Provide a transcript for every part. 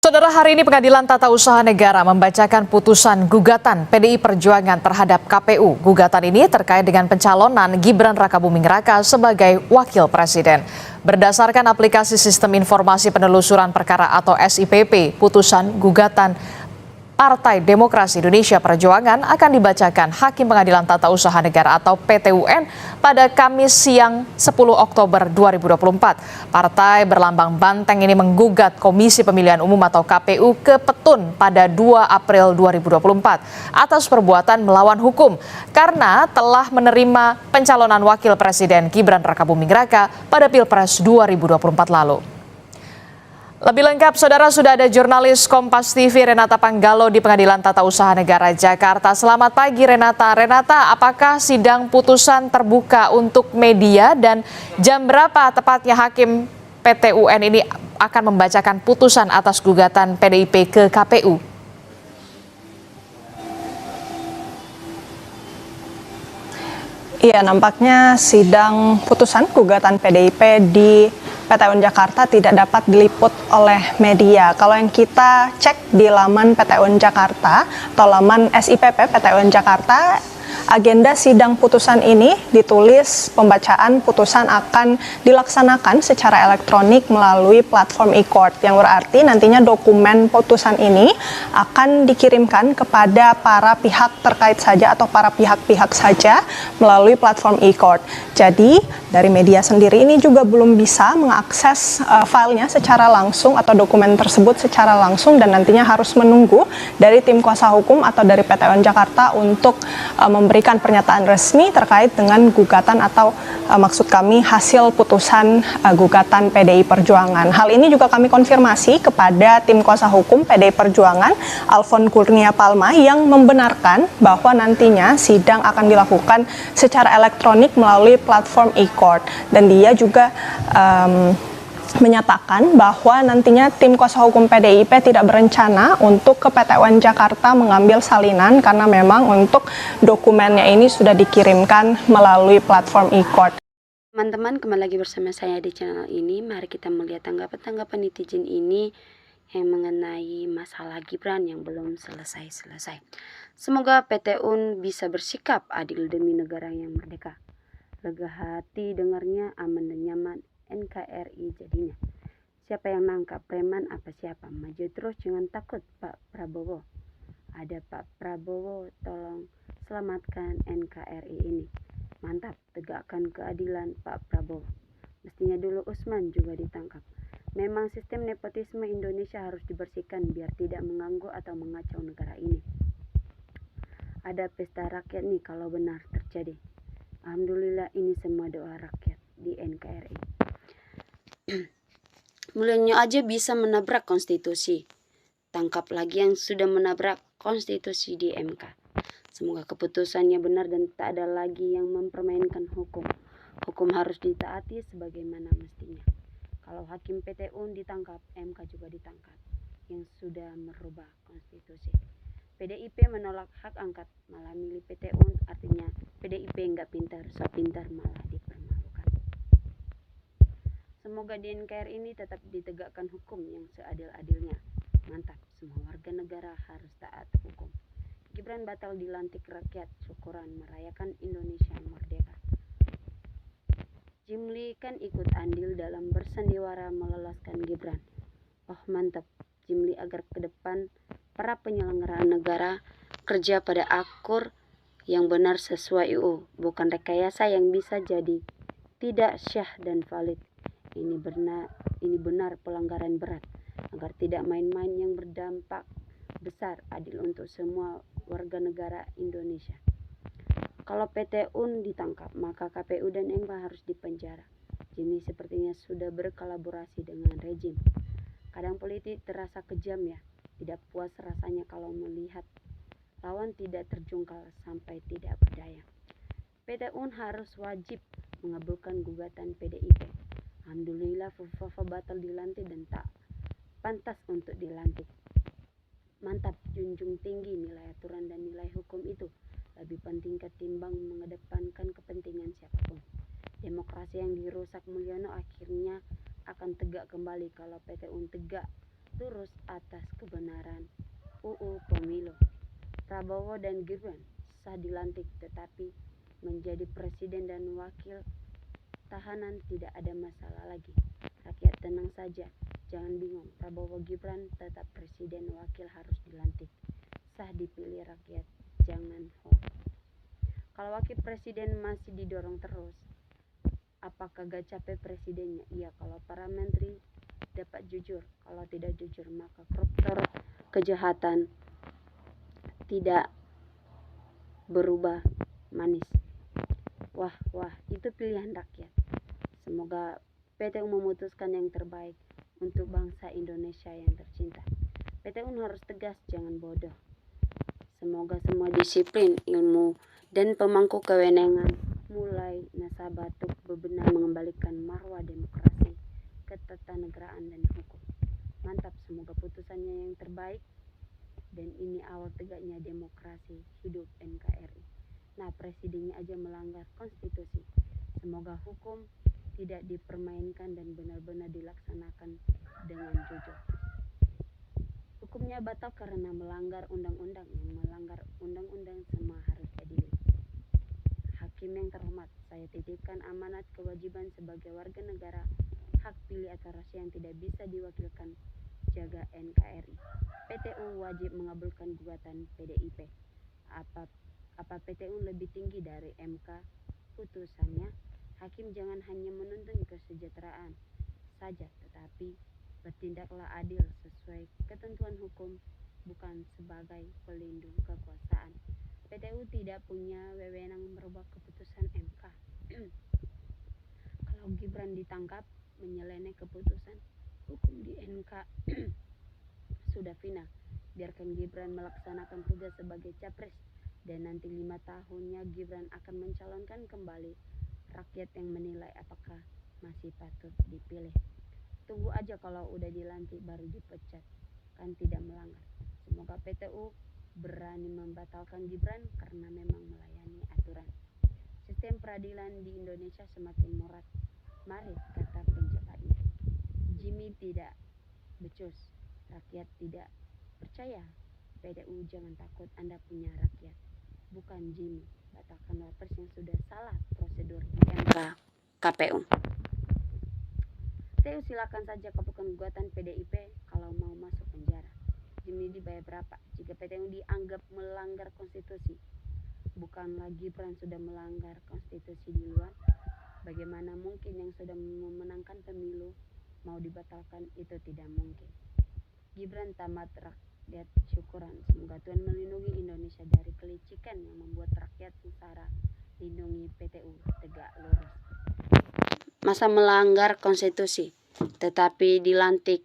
Saudara, hari ini Pengadilan Tata Usaha Negara membacakan putusan gugatan PDI Perjuangan terhadap KPU. Gugatan ini terkait dengan pencalonan Gibran Rakabuming Raka sebagai Wakil Presiden. Berdasarkan aplikasi Sistem Informasi Penelusuran Perkara atau SIPP, putusan gugatan Partai Demokrasi Indonesia Perjuangan akan dibacakan Hakim Pengadilan Tata Usaha Negara atau PT-UN pada Kamis siang 10 Oktober 2024. Partai berlambang banteng ini menggugat Komisi Pemilihan Umum atau KPU ke Petun pada 2 April 2024 atas perbuatan melawan hukum karena telah menerima pencalonan Wakil Presiden Gibran Rakabuming Raka pada Pilpres 2024 lalu. Lebih lengkap, saudara, sudah ada jurnalis Kompas TV Renata Panggalo di Pengadilan Tata Usaha Negara Jakarta. Selamat pagi, Renata. Renata, apakah sidang putusan terbuka untuk media dan jam berapa tepatnya Hakim PT-UN ini akan membacakan putusan atas gugatan PDIP ke KPU? Iya, nampaknya sidang putusan gugatan PDIP di PT-UN Jakarta tidak dapat diliput oleh media. Kalau yang kita cek di laman PT-UN Jakarta atau laman SIPP PT-UN Jakarta, agenda sidang putusan ini ditulis pembacaan putusan akan dilaksanakan secara elektronik melalui platform e-court, yang berarti nantinya dokumen putusan ini akan dikirimkan kepada para pihak terkait saja atau para pihak-pihak saja melalui platform e-court. Jadi dari media sendiri ini juga belum bisa mengakses filenya secara langsung atau dokumen tersebut secara langsung, dan nantinya harus menunggu dari tim kuasa hukum atau dari PT-UN Jakarta untuk memberikan pernyataan resmi terkait dengan gugatan atau maksud kami hasil putusan gugatan PDI Perjuangan. Hal ini juga kami konfirmasi kepada tim kuasa hukum PDI Perjuangan, Alfon Kurnia Palma, yang membenarkan bahwa nantinya sidang akan dilakukan secara elektronik melalui platform e-court, dan dia juga menyatakan bahwa nantinya tim kuasa hukum PDIP tidak berencana untuk ke PT-UN Jakarta mengambil salinan karena memang untuk dokumennya ini sudah dikirimkan melalui platform e-court. Teman-teman, kembali lagi bersama saya di channel ini. Mari kita melihat tanggapan-tanggapan netizen ini yang mengenai masalah Gibran yang belum selesai-selesai. Semoga PT-UN bisa bersikap adil demi negara yang merdeka. Lega hati dengarnya, aman dan nyaman NKRI jadinya. Siapa yang nangkap preman apa siapa? Maju terus, jangan takut Pak Prabowo. Ada Pak Prabowo, tolong selamatkan NKRI ini. Mantap, tegakkan keadilan Pak Prabowo. Mestinya dulu Usman juga ditangkap. Memang sistem nepotisme Indonesia harus dibersihkan biar tidak mengganggu atau mengacau negara ini. Ada pesta rakyat nih kalau benar terjadi. Alhamdulillah, ini semua doa rakyat di NKRI. Mulanya aja bisa menabrak konstitusi. Tangkap lagi yang sudah menabrak konstitusi di MK. Semoga keputusannya benar dan tak ada lagi yang mempermainkan hukum. Hukum harus ditaati sebagaimana mestinya. Kalau Hakim PT-UN ditangkap, MK juga ditangkap yang sudah merubah konstitusi. PDIP menolak hak angkat, malah milih PT-UN, artinya PDIP nggak pintar, so pintar malah dipermalukan. Semoga di NKRI ini tetap ditegakkan hukum yang seadil-adilnya. Mantap, semua warga negara harus taat hukum. Gibran batal dilantik rakyat, syukuran merayakan Indonesia merdeka. Jimli kan ikut andil dalam bersandiwara meloloskan Gibran. Oh mantap, Jimli agar ke depan para penyelenggara negara kerja pada akur yang benar sesuai UU, bukan rekayasa yang bisa jadi tidak syah dan valid. Ini benar pelanggaran berat, agar tidak main-main yang berdampak besar, adil untuk semua warga negara Indonesia. Kalau PT-UN ditangkap, maka KPU dan MK harus dipenjara. Jimmy sepertinya sudah berkolaborasi dengan rejim. Kadang politik terasa kejam ya, tidak puas rasanya kalau melihat lawan tidak terjungkal sampai tidak berdaya. PT-UN harus wajib mengabulkan gugatan PDIP. Alhamdulillah Fufafa batal dilantik dan tak pantas untuk dilantik. Mantap, junjung tinggi nilai aturan dan nilai hukum itu lebih penting ketimbang mengedepankan kepentingan siapapun. Demokrasi yang dirusak Mulyono akhirnya akan tegak kembali kalau PT-UN tegak terus atas kebenaran UU Pemilu. Prabowo dan Gibran sah dilantik, tetapi menjadi presiden dan wakil tahanan tidak ada masalah lagi. Rakyat tenang saja, jangan bingung. Prabowo Gibran tetap presiden, wakil harus dilantik. Sah dipilih rakyat, jangan hoax. Kalau wakil presiden masih didorong terus, apakah gak capek presidennya? Iya, kalau para menteri dapat jujur. Kalau tidak jujur, maka koruptor kejahatan tidak berubah manis. Wah, itu pilihan rakyat. Semoga PTU memutuskan yang terbaik untuk bangsa Indonesia yang tercinta. PTU harus tegas, jangan bodoh. Semoga semua disiplin, ilmu, dan pemangku kewenangan mulai nasabah untuk bebenah mengembalikan marwah demokrasi, ketatanegaraan, dan hukum. Mantap, semoga putusannya yang terbaik. Dan ini awal tegaknya demokrasi, hidup NKRI. Nah, presidennya aja melanggar konstitusi. Semoga hukum tidak dipermainkan dan benar-benar dilaksanakan dengan jujur. Hukumnya batal karena melanggar undang-undang. Yang melanggar undang-undang semua harus diadili. Hakim yang terhormat, saya titipkan amanat kewajiban sebagai warga negara, hak pilih atau rahasia yang tidak bisa diwakilkan, jaga NKRI. PTU wajib mengabulkan gugatan PDIP. Apa PTU lebih tinggi dari MK? Putusannya, hakim jangan hanya menuntun kesejahteraan saja, tetapi bertindaklah adil sesuai ketentuan hukum, bukan sebagai pelindung kekuasaan. PTU tidak punya wewenang merubah keputusan MK. Kalau Gibran ditangkap menyeleneh keputusan hukum di MK, sudah final. Biarkan Gibran melaksanakan tugas sebagai capres, dan nanti 5 tahunnya Gibran akan mencalonkan kembali. Rakyat yang menilai apakah masih patut dipilih. Tunggu aja kalau udah dilantik baru dipecat, kan tidak melanggar. Semoga PTU berani membatalkan Gibran karena memang melayani aturan. Sistem peradilan di Indonesia semakin morat. Mari, kata penjabatnya. Jimmy tidak becus. Rakyat tidak percaya. PTU jangan takut, Anda punya rakyat, bukan Jimmy. Batalkan wapres yang sudah salah prosedur di MK KPU. PTU silakan saja kabulkan gugatan PDIP kalau mau masuk penjara. Jimmy dibayar berapa? Jika PTU dianggap melanggar konstitusi, bukanlah Gibran sudah melanggar konstitusi di luar. Bagaimana mungkin yang sudah memenangkan pemilu mau dibatalkan? Itu tidak mungkin. Gibran tamat rakyat syukuran. Semoga Tuhan melindungi Indonesia dari kelicikan yang membuat rakyat sengsara. Lindungi PTU tegak lurus. Masa melanggar konstitusi tetapi dilantik?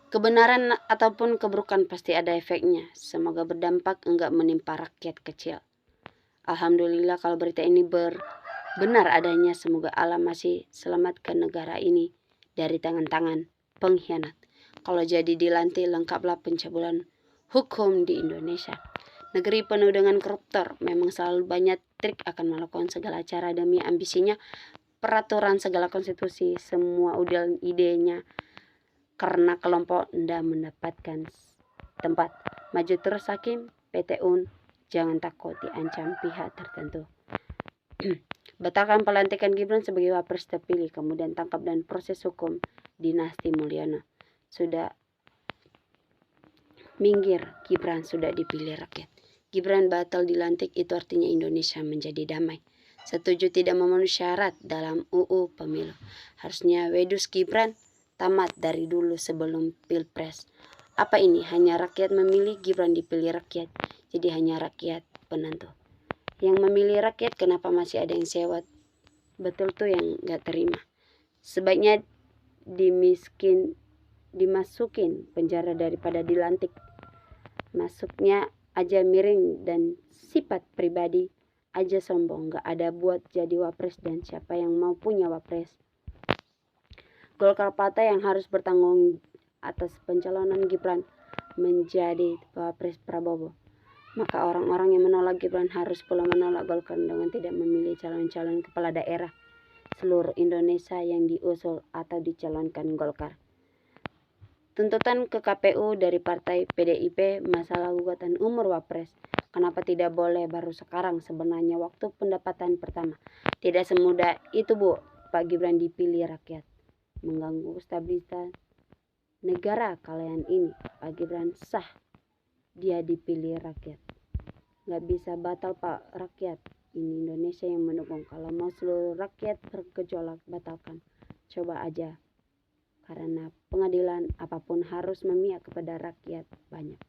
Kebenaran ataupun keburukan pasti ada efeknya. Semoga berdampak enggak menimpa rakyat kecil. Alhamdulillah kalau berita ini benar adanya. Semoga Allah masih selamatkan negara ini dari tangan-tangan pengkhianat. Kalau jadi dilantik, lengkaplah pencabulan hukum di Indonesia. Negeri penuh dengan koruptor, memang selalu banyak trik akan melakukan segala cara demi ambisinya. Peraturan segala konstitusi, semua udel idenya karena kelompok tidak mendapatkan tempat. Maju terus hakim, PTU jangan takut diancam pihak tertentu. Batalkan pelantikan Gibran sebagai wapres terpilih, kemudian tangkap dan proses hukum dinasti Mulyono. Sudah minggir, Gibran sudah dipilih rakyat. Gibran batal dilantik, itu artinya Indonesia menjadi damai. Setuju tidak memenuhi syarat dalam UU Pemilu. Harusnya wedus Gibran tamat dari dulu sebelum Pilpres. Apa ini? Hanya rakyat memilih, Gibran dipilih rakyat. Jadi hanya rakyat penentu. Yang memilih rakyat, kenapa masih ada yang sewot? Betul tuh yang gak terima. Sebaiknya dimasukin penjara daripada dilantik. Masuknya aja miring dan sifat pribadi aja sombong. Gak ada buat jadi wapres, dan siapa yang mau punya wapres? Golkar partai yang harus bertanggung atas pencalonan Gibran menjadi wapres Prabowo. Maka orang-orang yang menolak Gibran harus pula menolak Golkar dengan tidak memilih calon-calon kepala daerah seluruh Indonesia yang diusul atau dicalonkan Golkar. Tuntutan ke KPU dari partai PDIP masalah gugatan umur Wapres. Kenapa tidak boleh baru sekarang, sebenarnya waktu pendapatan pertama? Tidak semudah itu, Bu. Pak Gibran dipilih rakyat. Mengganggu stabilitas negara kalian ini. Pak Gibran sah. Dia dipilih rakyat. Nggak bisa batal, Pak, rakyat. Ini Indonesia yang mendukung. Kalau mau seluruh rakyat bergejolak, batalkan. Coba aja. Karena pengadilan apapun harus memihak kepada rakyat banyak.